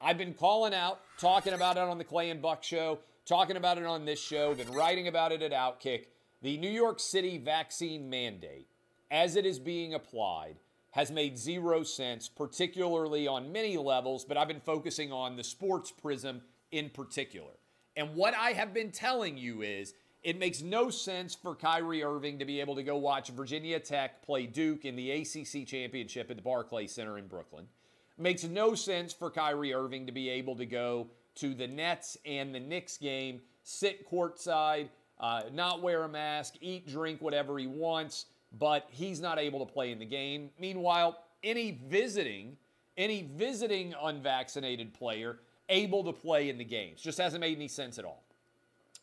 I've been calling out, talking about it on the Clay and Buck show, talking about it on this show, been writing about it at Outkick. The New York City vaccine mandate, as it is being applied, has made zero sense, particularly on many levels, but I've been focusing on the sports prism in particular. And what I have been telling you is it makes no sense for Kyrie Irving to be able to go watch Virginia Tech play Duke in the ACC championship at the Barclays Center in Brooklyn. It makes no sense for Kyrie Irving to be able to go to the Nets and the Knicks game, sit courtside, not wear a mask, eat, drink, whatever he wants, but he's not able to play in the game. Meanwhile, any visiting unvaccinated player able to play in the games. Just hasn't made any sense at all.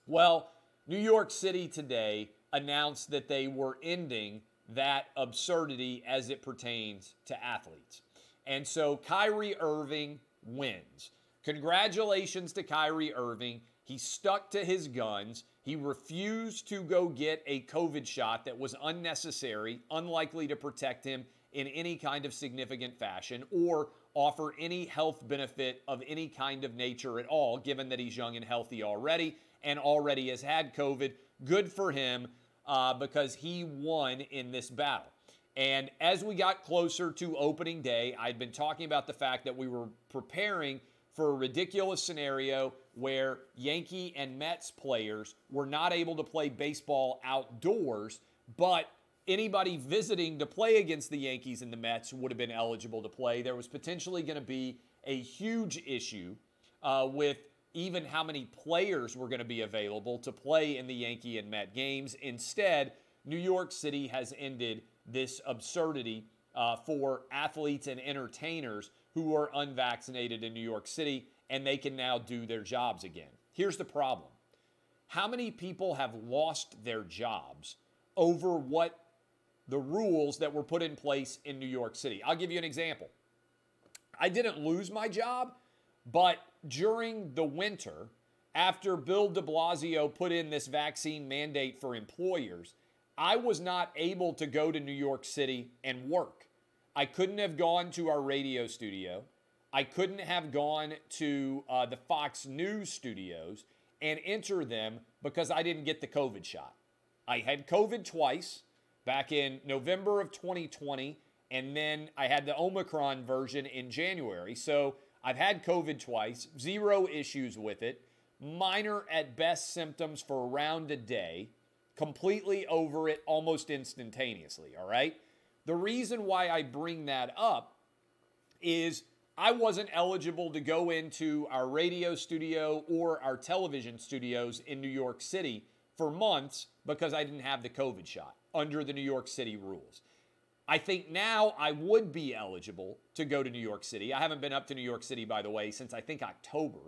Well, New York City today announced that they were ending that absurdity as it pertains to athletes. And so Kyrie Irving wins. Congratulations to Kyrie Irving. He stuck to his guns. He refused to go get a COVID shot that was unnecessary, unlikely to protect him in any kind of significant fashion or offer any health benefit of any kind of nature at all, given that he's young and healthy already and already has had COVID. Good for him because he won in this battle. And as we got closer to opening day, I'd been talking about the fact that we were preparing for a ridiculous scenario where Yankee and Mets players were not able to play baseball outdoors, but anybody visiting to play against the Yankees and the Mets would have been eligible to play. There was potentially going to be a huge issue with even how many players were going to be available to play in the Yankee and Met games. Instead, New York City has ended this absurdity for athletes and entertainers who are unvaccinated in New York City, and they can now do their jobs again. Here's the problem. How many people have lost their jobs over what the rules that were put in place in New York City? I'll give you an example. I didn't lose my job, but during the winter, after Bill de Blasio put in this vaccine mandate for employers, I was not able to go to New York City and work. I couldn't have gone to our radio studio. I couldn't have gone to the Fox News studios and enter them because I didn't get the COVID shot. I had COVID twice back in November of 2020, and then I had the Omicron version in January. So I've had COVID twice, zero issues with it, minor at best symptoms for around a day, completely over it almost instantaneously, all right? The reason why I bring that up is I wasn't eligible to go into our radio studio or our television studios in New York City for months because I didn't have the COVID shot under the New York City rules. I think now I would be eligible to go to New York City. I haven't been up to New York City, by the way, since I think October.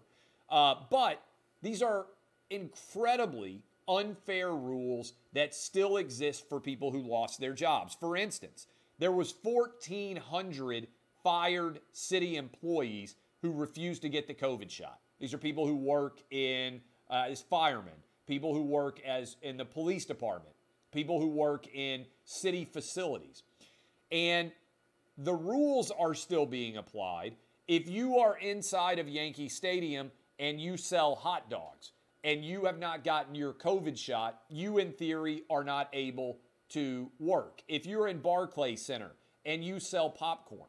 But these are incredibly unfair rules that still exist for people who lost their jobs. For instance, there was 1,400 fired city employees who refused to get the COVID shot. These are people who work as firemen, people who work in the police department, people who work in city facilities. And the rules are still being applied. If you are inside of Yankee Stadium and you sell hot dogs, and you have not gotten your COVID shot, you in theory are not able to work. If you're in Barclays Center and you sell popcorn,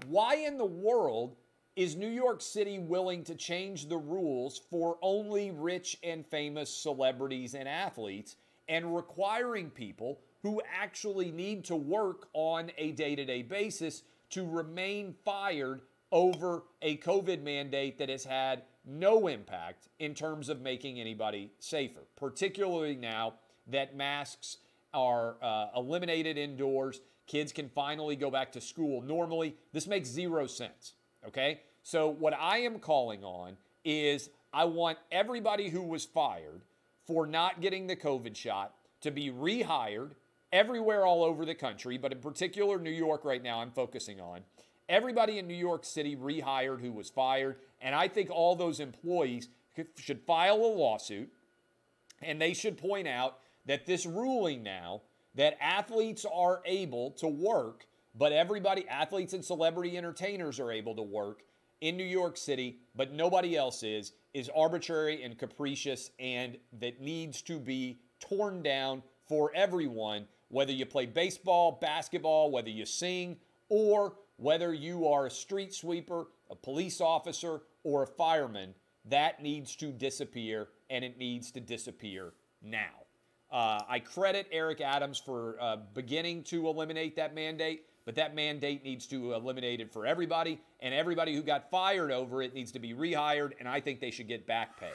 why in the world is New York City willing to change the rules for only rich and famous celebrities and athletes and requiring people who actually need to work on a day-to-day basis to remain fired over a COVID mandate that has had no impact in terms of making anybody safer, particularly now that masks are eliminated indoors. Kids can finally go back to school normally. This makes zero sense, okay? So what I am calling on is I want everybody who was fired for not getting the COVID shot to be rehired everywhere all over the country, but in particular New York right now I'm focusing on. Everybody in New York City rehired who was fired, and I think all those employees should file a lawsuit, and they should point out that this ruling now that athletes are able to work, but athletes and celebrity entertainers are able to work, in New York City, but nobody else is arbitrary and capricious, and that needs to be torn down for everyone, whether you play baseball, basketball, whether you sing, or whether you are a street sweeper, a police officer, or a fireman. That needs to disappear, and it needs to disappear now. I credit Eric Adams for beginning to eliminate that mandate, but that mandate needs to eliminate it for everybody, and everybody who got fired over it needs to be rehired, and I think they should get back pay.